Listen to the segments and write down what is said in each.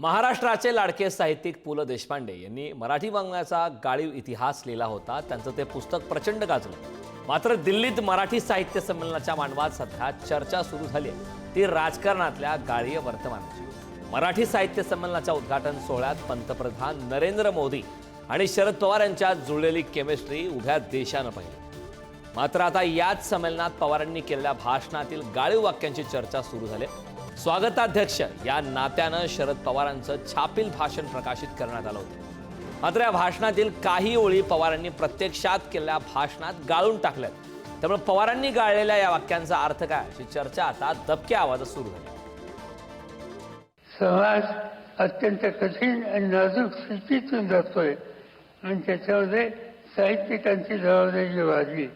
महाराष्ट्राचे लाडके साहित्यिक पु ल देशपांडे यांनी मराठी वाङ्मयाचा गाळीव इतिहास लिहिला होता। त्यांचं ते पुस्तक प्रचंड गाजलं। मात्र दिल्लीत मराठी साहित्य संमेलनाच्या मांडवात सध्या चर्चा सुरू झाली आहे, ती राजकारणातल्या गाळीय वर्तमानाची। मराठी साहित्य संमेलनाच्या उद्घाटन सोहळ्यात पंतप्रधान नरेंद्र मोदी आणि शरद पवार यांच्यात जुळलेली केमिस्ट्री उभ्या देशानं पाहिली। मात्र आता याच संमेलनात पवारांनी केलेल्या भाषणातील गाळीव वाक्यांची चर्चा सुरू झाली। स्वागताध्यक्ष या नात्यानं शरद पवारांचं छापील भाषण प्रकाशित करण्यात आलं होतं। मात्र या भाषणातील काही ओळी पवारांनी प्रत्यक्षात केलेल्या भाषणात गाळून टाकल्यात। त्यामुळे पवारांनी गाळलेल्या या वाक्यांचा अर्थ काय अशी चर्चा आता दबक्या आवाजात सुरू झाली। समाज अत्यंत कठीण आणि नाजूक स्थितीतून जातोय आणि त्याच्यामध्ये साहित्यिकांची जबाबदारी वाढली।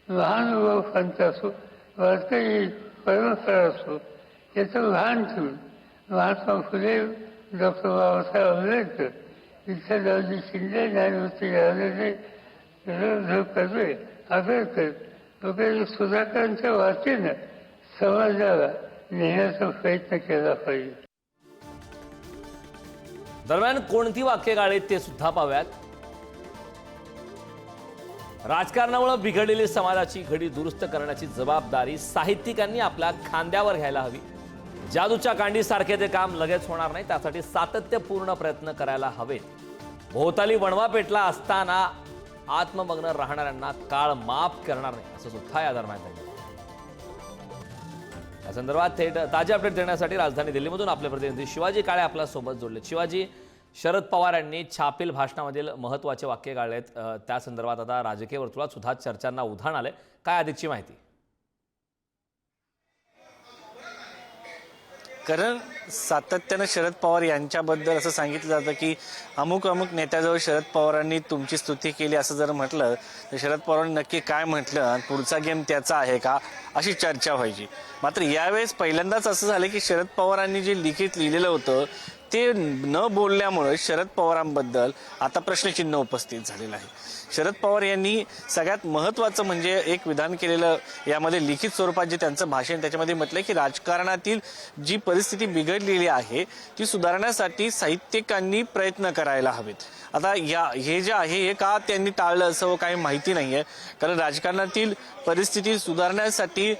महानुभावांचा असो, वारकरी परंपरा असो, याचं भान ठेवून महात्मा फुले, डॉक्टर बाबासाहेब आंबेडकर, विठ्ठलरावजी शिंदे, न्यायमूर्ती राजेंद्र कर्वे, आंबेडकर वगैरे सुधाकरांच्या वाटेनं समाजाला नेण्याचा प्रयत्न केला पाहिजे। दरम्यान कोणती वाक्य गाळीत ते सुद्धा पाहूयात। राजकारणामुळे बिघडलेली समाजाची घडी दुरुस्त करण्याची जबाबदारी साहित्यिकांनी आपल्या खांद्यावर घ्यायला हवी। जादूच्या कांडीसारखे ते काम लगेच होणार नाही, त्यासाठी सातत्यपूर्ण प्रयत्न करायला हवेत। भोवताली वणवा पेटला असताना आत्ममग्न राहणाऱ्यांना काळ माफ करणार नाही असं सुद्धा या दरम्यान सांगितलं। या संदर्भात थेट ताजे अपडेट देण्यासाठी राजधानी दिल्लीमधून आपले प्रतिनिधी शिवाजी काळे आपल्या सोबत जोडले। शिवाजी, शरद पवार यांनी छापील भाषणामधील महत्त्वाचे वाक्य गाळलेत, त्या संदर्भात आता राजकीय वर्तुळात सुद्धा चर्चांना उधाण आले, काय अधिकची माहिती? कारण सातत्यानं शरद पवार यांच्याबद्दल असं सांगितलं जातं की अमुक अमुक नेत्याजवळ शरद पवारांनी तुमची स्तुती केली असं जर म्हटलं तर शरद पवारांनी नक्की काय म्हटलं आणि पुढचा गेम त्याचा आहे का अशी चर्चा व्हायची। मात्र यावेळेस पहिल्यांदाच असं झालं की शरद पवारांनी जे लिखित लिहिलेलं होतं ते न बोलल्यामुळे शरद पवारांबद्दल आता प्रश्नचिन्ह उपस्थित झालेलं आहे। शरद पवार यांनी सगळ्यात महत्त्वाचं म्हणजे एक विधान केलेलं यामध्ये लिखित स्वरूपात जे त्यांचं भाषण त्याच्यामध्ये म्हटलंय की राजकारणातील जी परिस्थिती बिघडलेली आहे ती सुधारण्यासाठी साहित्यिकांनी प्रयत्न करायला हवेत। आता हे जे आहे हे का त्यांनी टाळलं असं काही माहिती नाहीये, कारण राजकारणातील परिस्थिती सुधारण्यासाठी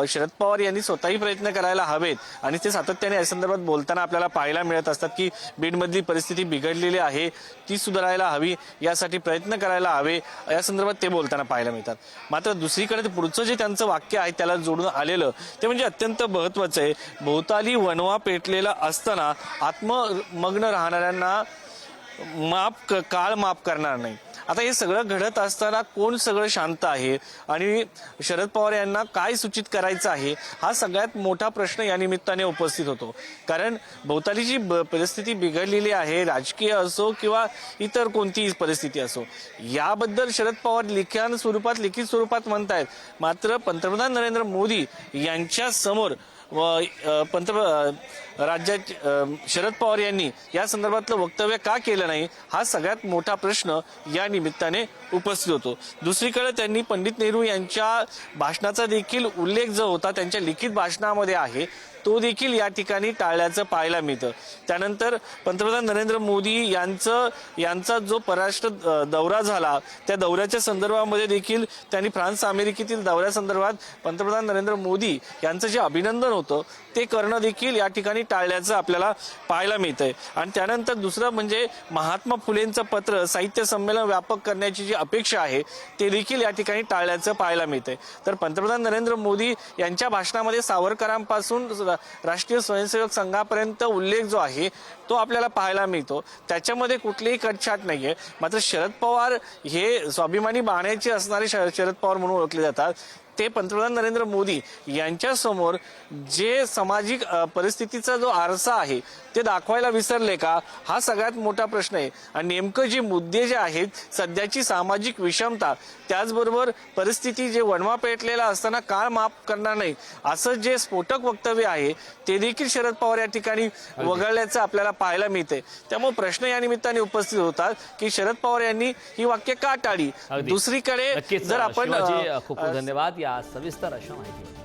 शरद पवार यांनी स्वतःही प्रयत्न करायला हवेत आणि ते सातत्याने या संदर्भात बोलताना आपल्याला पाहायला मिळत असतात की बीडमधली परिस्थिती बिघडलेली आहे, ती सुधारायला हवी, यासाठी प्रयत्न करायला हवे, या संदर्भात ते बोलताना पाहायला मिळतात। मात्र दुसरीकडे पुढचं जे त्यांचं वाक्य आहे त्याला जोडून आलेलं ते म्हणजे अत्यंत महत्त्वाचं आहे। भोवताली वणवा पेटलेला असताना आत्ममग्न राहणाऱ्यांना काळ माफ करणार नाही। आता हे सगळं घडत असताना कोण सगळं शांत आहे आणि शरद पवार यांना काय सूचित करायचं आहे हा सगळ्यात मोठा प्रश्न या निमित्ताने उपस्थित होतो। कारण भोवताली जी परिस्थिती बिघडलेली आहे, राजकीय असो किंवा इतर कोणतीही परिस्थिती असो, याबद्दल शरद पवार लिखित स्वरूपात म्हणतायत। मात्र पंतप्रधान नरेंद्र मोदी यांच्या समोर राज्यात शरद पवार यांनी या संदर्भातलं वक्तव्य का केलं नाही हा सगळ्यात मोठा प्रश्न या निमित्ताने उपस्थित होतो। दुसरीकडे त्यांनी पंडित नेहरू यांच्या भाषणाचा देखील उल्लेख जो होता त्यांच्या लिखित भाषणामध्ये आहे तो देखील या ठिकाणी टाळल्याचं पाहायला मिळतं। त्यानंतर पंतप्रधान नरेंद्र मोदी यांचा जो परराष्ट्र दौरा झाला त्या दौऱ्याच्या संदर्भामध्ये देखील त्यांनी फ्रान्स अमेरिकेतील दौऱ्यासंदर्भात पंतप्रधान नरेंद्र मोदी यांचं जे अभिनंदन होतं ते करणं देखील या ठिकाणी टाळल्याचं आपल्याला पाहायला मिळतंय। आणि त्यानंतर दुसरं म्हणजे महात्मा फुलेंचं पत्र साहित्य संमेलन व्यापक करण्याची जी अपेक्षा आहे ते देखील या ठिकाणी टाळल्याचं पाहायला मिळतंय। तर पंतप्रधान नरेंद्र मोदी यांच्या भाषणामध्ये सावरकरांपासून राष्ट्रीय स्वयंसेवक संघापर्यंत उल्लेख जो आहे तो आपल्याला पाहायला मिळतो, त्याच्यामध्ये कुठलीही कटछाट नाहीये। मात्र शरद पवार हे स्वाभिमानी बाण्याचे असणारे शरद पवार म्हणून ओळखले जातात, ते पंतप्रधान नरेंद्र मोदी यांच्या समोर जे सामाजिक परिस्थितीचा जो आरसा आहे ते दाखवायला विसरले का हा सगळ्यात मोठा प्रश्न आहे। आणि नेमकं जे मुद्दे जे आहेत सध्याची सामाजिक विषमता, त्याचबरोबर परिस्थिती जे वणवा पेटलेला असताना काळ माफ करणार नाही असं जे स्फोटक वक्तव्य आहे ते देखील शरद पवार या ठिकाणी वगळल्याचं आपल्याला पाहायला मिळते। त्यामुळे प्रश्न या निमित्ताने उपस्थित होतात की शरद पवार यांनी ही वाक्य का टाळली। दुसरीकडे जर आपण खूप धन्यवाद या सविस्तर अशा माहितीबद्दल।